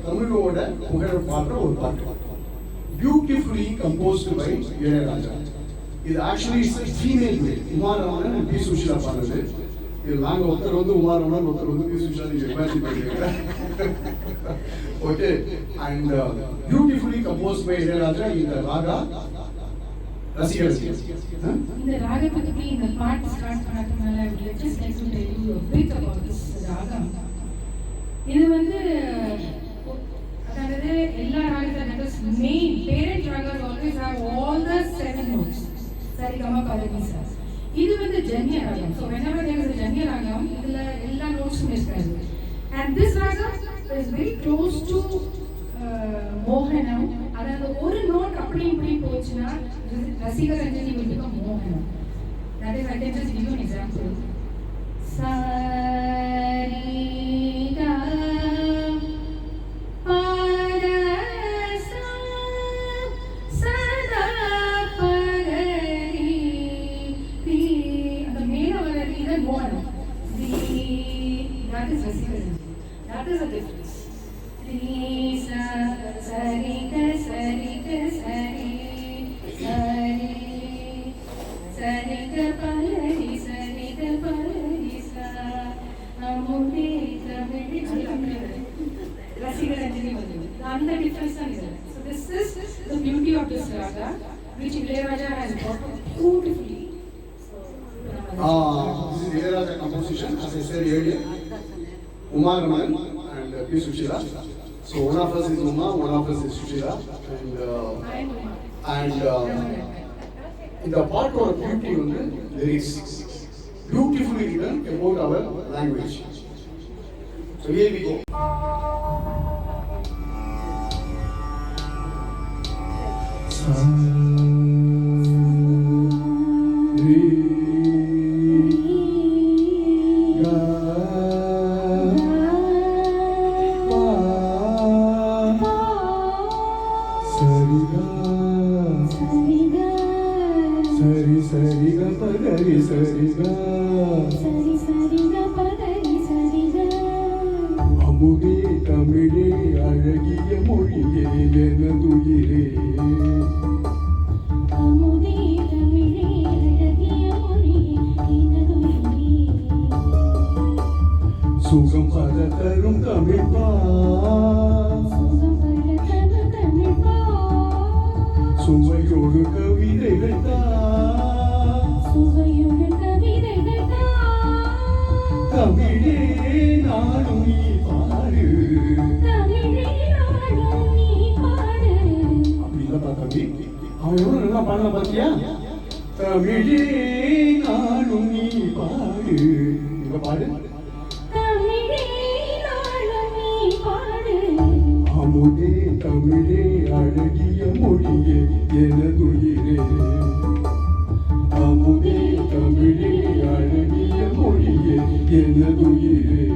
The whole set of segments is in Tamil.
தமிழோட புகழ் பாடுற ஒரு பாட்டு. Beautifully composed by Ilaiyaraaja. இது ஆக்சுவலி ஃபீமேல் மேல். உமாரமணன் அண்ட் பி சுஷீலா பாடுறது. இது நாங்கள் ஒருத்தர் வந்து உமாரமணன், ஒருத்தர் வந்து பி சுஷீலா. நீங்கள் இமேஜின் பண்ணிக்கிறீங்க. Okay. And beautifully composed by Ilaiyaraaja. இந்த ராகா ரசிகர்கள் இந்த ராகத்தை பத்தி இந்த பாட்டு ஸ்டார்ட் பண்ணதுனால just like to tell you a bit about this ராகம். இது வந்து அதாவது எல்லா ராகத்துல மெயின் பேரண்ட் ராகம் always have all the 7 notes. சரி கம பதனி சா. இது வந்து ஜன்ய ராகம். So whenever there is a ஜன்ய ராகம் இதுல எல்லா நோட்ஸும் இருக்காது. And this ragam is very close to மோகனம். அதாவது ஒரு நோட் அப்படி இப்படி போச்சுன்னா ரசிக ரஞ்சனி will become மோகனம். That is, I can just give you an example. Sa ri ga pa da sa sa da pa ga ri ri. அந்த மேல வர இது மோகனம். That is ரசிக Ranjani. That is a difference. Ri sa sa ri ga sa ri ga sa ri sa ri sa ri ga pa ri sa ri ga pa ri sa amude kamedi ரசிக ரஞ்சனி வந்து அந்த டிஃபரன்ஸ் தான் இது. So this is the beauty of this raga which Ilayaraja has brought beautifully. This is Ilayaraja composition, as I said earlier. Umar Raman and P. Sushila. So one of us is Uma, one of us is Sushila, and in the part of beauty on the lyrics, beautifully written about our language. So here we go. அமுதே தமிழே அழகிய மொழியே எனதுயிரே. அமுதே தமிழே அழகிய மொழியே எனதுயிரே. சுகம் பல தரும் தமிழ்பா, சுகம் பல தரும் தமிழ்பா. சுவையோடு கவிதைகள் தான், சுவையோடு கவிதைகள் தான். தமிழே நாடும் நீ பாடு, தமிழே நாடும் நீ பாடு. அப்படி இல்லப்பா தம்பி, அவன் எவ்வளவு நல்லா பாடல பாத்தியா? தமிழே நாடும் நீ பாடு. இங்க பாடு. தமிழே நாடும் நீ பாடு. அமுதே தமிழே அழகிய மொழியே எனதுயிரே. அமுதே தமிழே அழகிய மொழியே எனதுயிரே.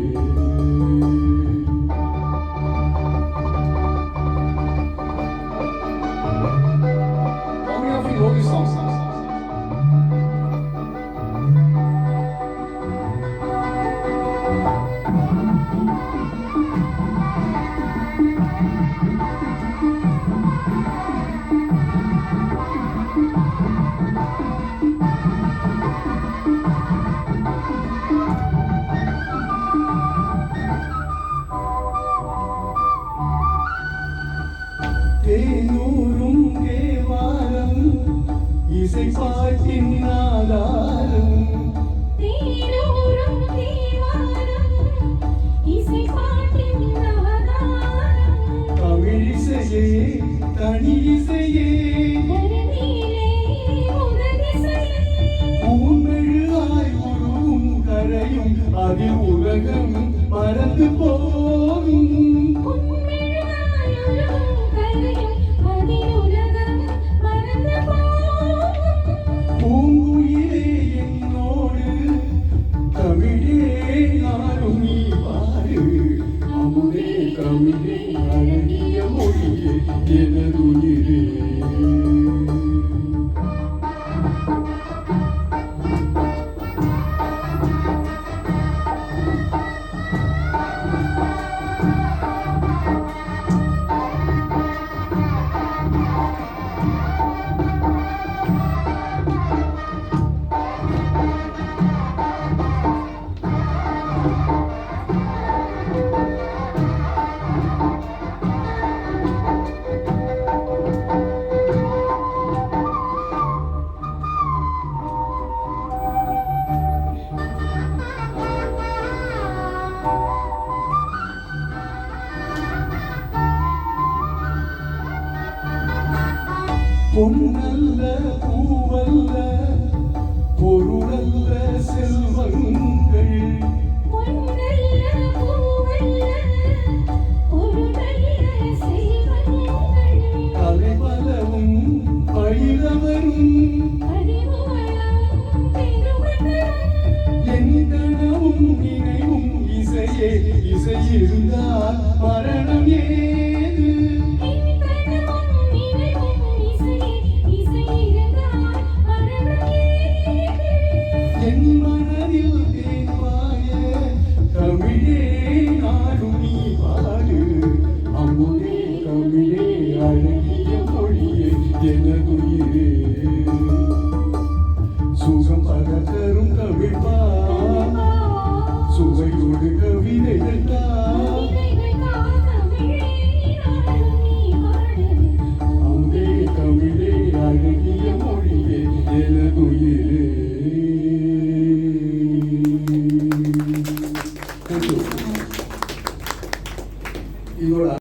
How many of you know this song? தேனூரும் Thevaram இசை பாட்டின் ஆதாரம். தேனூரும் தேவாரம் இசை பாட்டின் ஆதாரம். தமிழிசையே தனி இசையே ஊமெழுகாய் உருவும் கரையும் அதில் உலகம் மறந்து போகும். பூங்குயிலே என்னோடு தமிழே நாடும் நீ பாடு. அமுதே தமிழே அழகிய மொழியே எனதுயிரே. பொன்னல்ல பூவல்ல பொருளல்ல செல்வங்கள் அலைபலவும் பயிரவரும் என் கனவும் நினைவும் இசையே இசையிருந்தால் மரணம் ஏது என் மனதில் தேன்பாய தமிழே நாடும் நீ பாடு அமுதே தமிழே அழகிய மொழியே எனதுயிரே சுகம் பகத்தரும் தமிழ் பா சுவையோடு கவிதைகள் அமுதே தமிழே அழகிய மொழியே எனதுயிரே. இதோட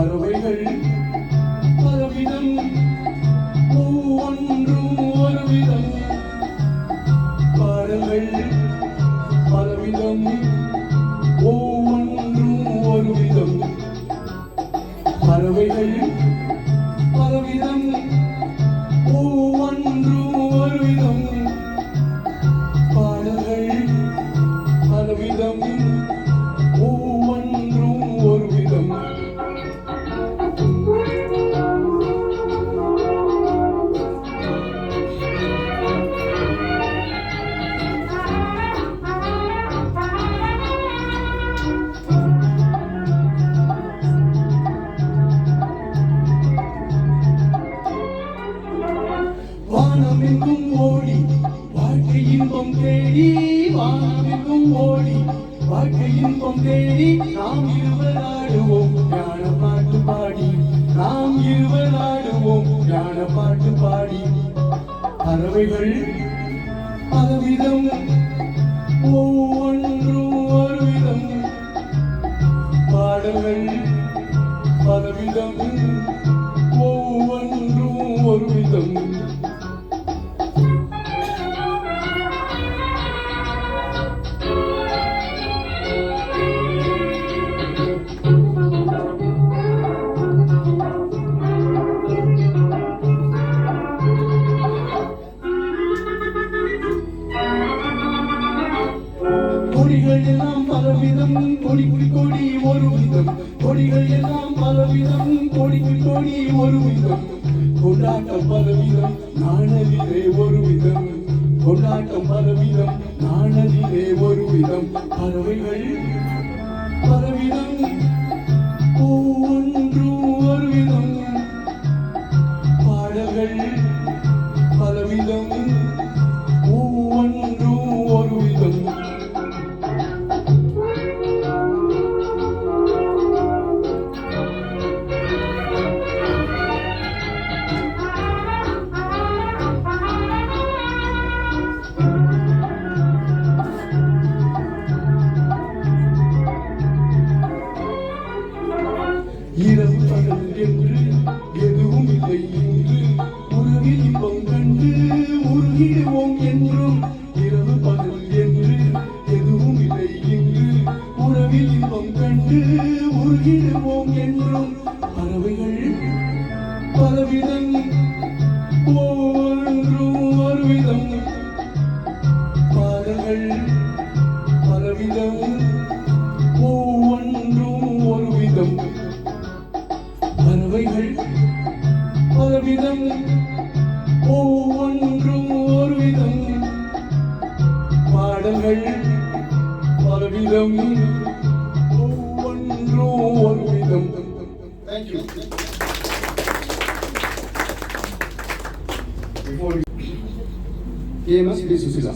பறவைகள் பலவிதம் ஒவ்வொன்றும் ஒரு விதம் பாடல்கள் பலவிதம் ஒவ்வொன்றும் ஒரு விதம் பறவைகள் பலவிதம் ஒவ்வொன்றும் ஒரு விதம் பாடல்கள் பலவிதம் ஒவ்வொன்றும் ஒரு விதம் வானமெங்கும் ஓடி வாழ்க்கை இன்பம் தேடி வானமெங்கும் ஓடி வாழ்க்கை இன்பம் தேடி நாம் இருவர் ஆடுவோம் ஞான பாட்டு பாடி நாம் இருவர் ஆடுவோம் ஞான பாட்டு பாடி பறவைகள் பலவிதம் ஒவ்வொன்றும் ஒரு விதம் பாடல்கள் பலவிதம் ஒவ்வொன்றும் ஒரு விதம் கொடிகள் எல்லாம் பலவிதம் கொடி கொடி ஒரு விதம் கொடிகள் எல்லாம் பலவிதம் கொடி கொடி ஒரு விதம் கொண்டாட்டம் பலவிதம் நாணலிலே ஒரு விதம் கொண்டாட்டம் பலவிதம் நாணலிலே ஒரு விதம் பறவைகள் பலவிதம் ஒவ்வொன்றும் ஒரு விதம் பாடல்கள் பலவிதம் ஒவ்வொன்றும் ஒரு விதம் இரவு பகல் என்று எதுவும் இல்லை என்று உறவில் இன்பம் கண்டு உருகிடுவோம் என்றும் இரவு பகல் என்று எதுவும் இல்லை என்று உறவில் இன்பம் கண்டு உருகிடுவோம் என்றும் பறவைகள் பலவிதம் ஒவ்வொன்றும் ஒரு விதம் பாடல்கள் பலவிதம் ஒவ்வொன்றும் ஒரு விதம் பறவைகள் பலவிதம் ஒவ்வொன்றும் ஒரு விதம் பாடல்கள் பலவிதம் ஒவ்வொன்றும் ஒரு விதம். Thank you. Before KMS P. Susila.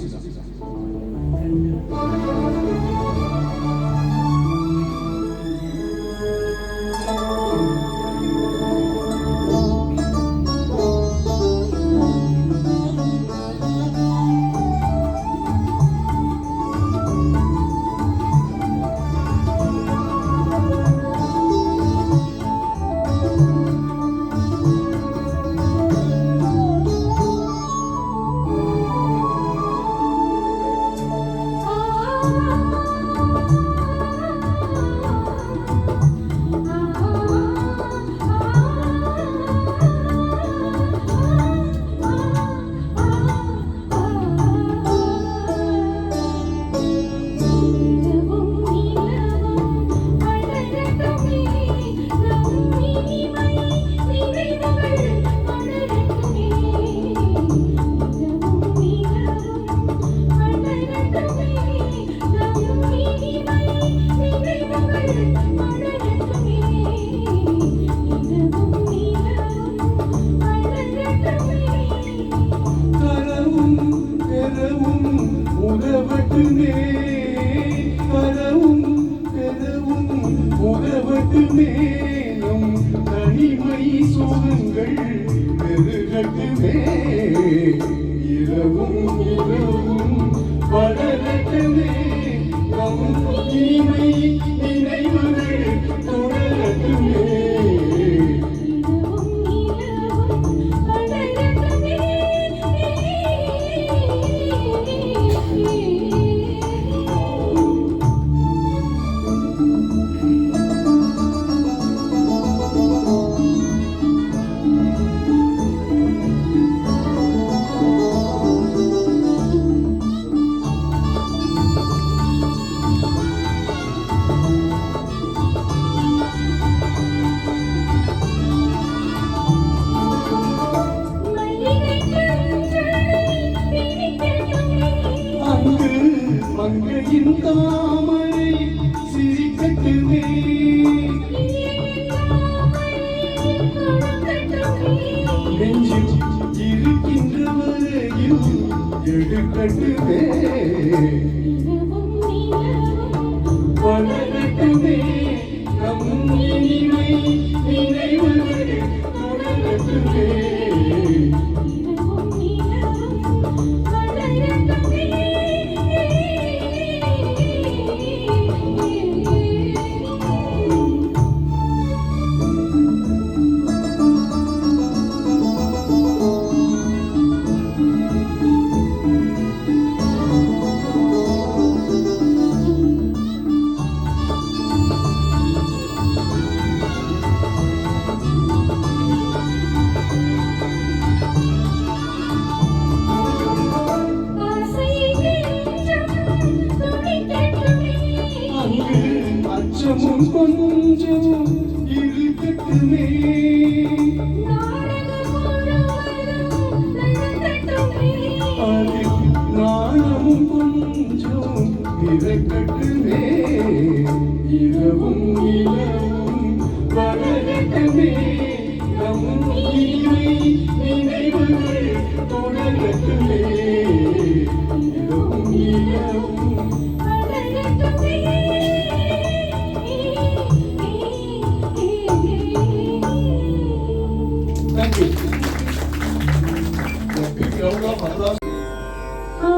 இனிமை நினைவுகள் தொடரட்டுமே இனிமை நினைவுகள் தொடரட்டுமே. இரவும் நிலவும் வளரட்டுமே. ஆசை நெஞ்சம் துடிக்கட்டுமே. அங்கு அச்சமும் கொஞ்சம் இருக்கட்டுமே. நாடகம் முழுவதும் நடக்கட்டுமே. அதில் நாணமும் கொஞ்சம் இருக்கட்டுமே. இரவும் நிலவும் வளரட்டுமே. நம் இனிமை நினைவுகள் தொடரட்டுமே. இரவும் நிலவும் வளரட்டுமே. Thank you. A big round of applause. ஆ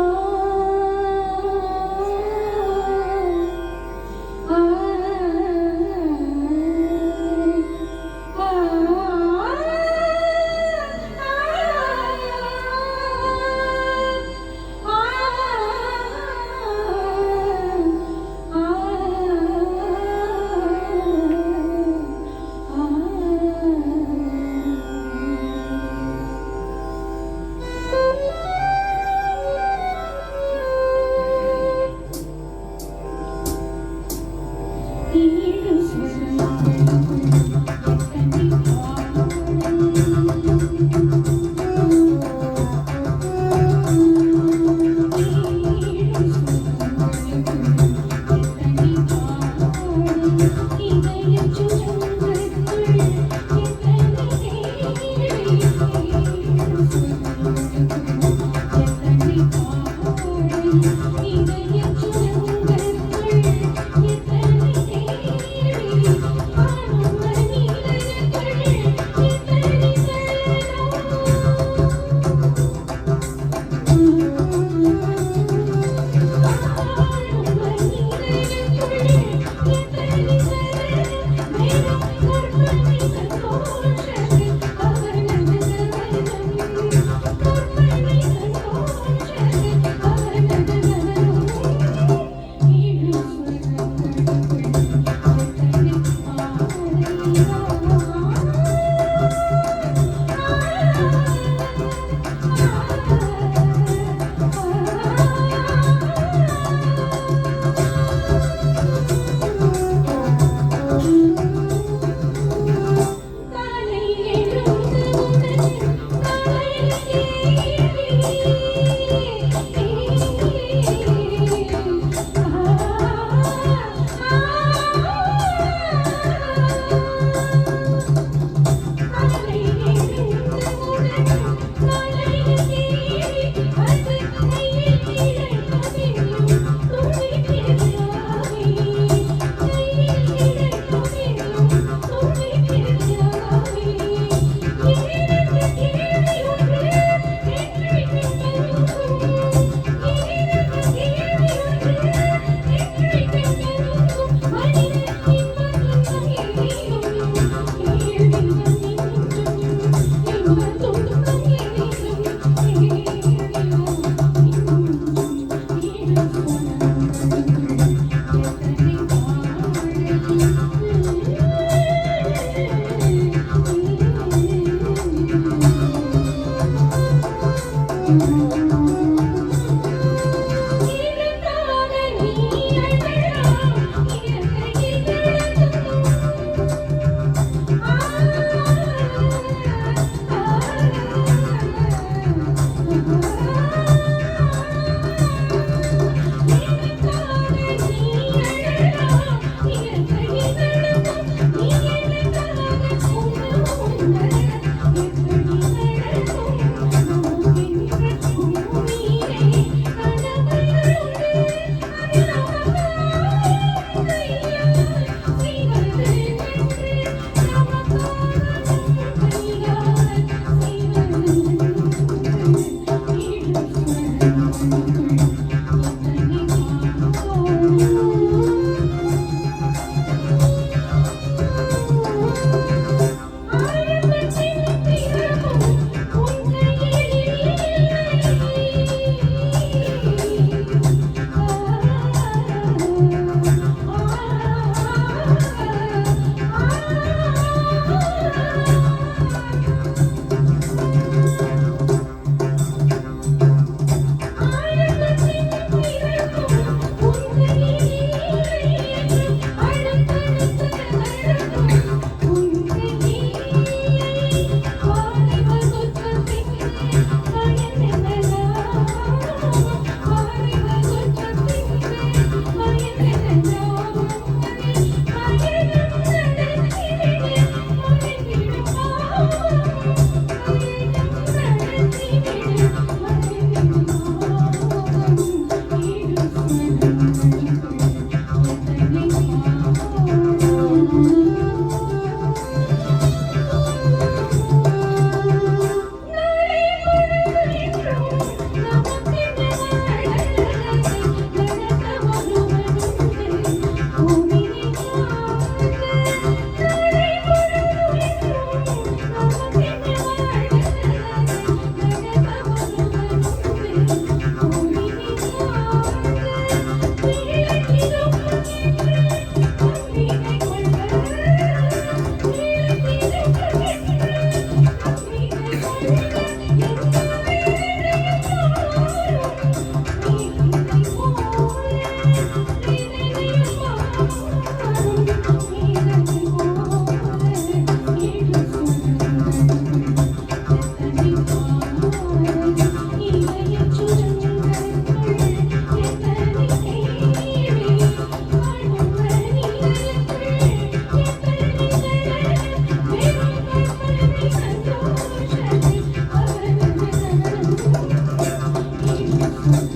நன்றி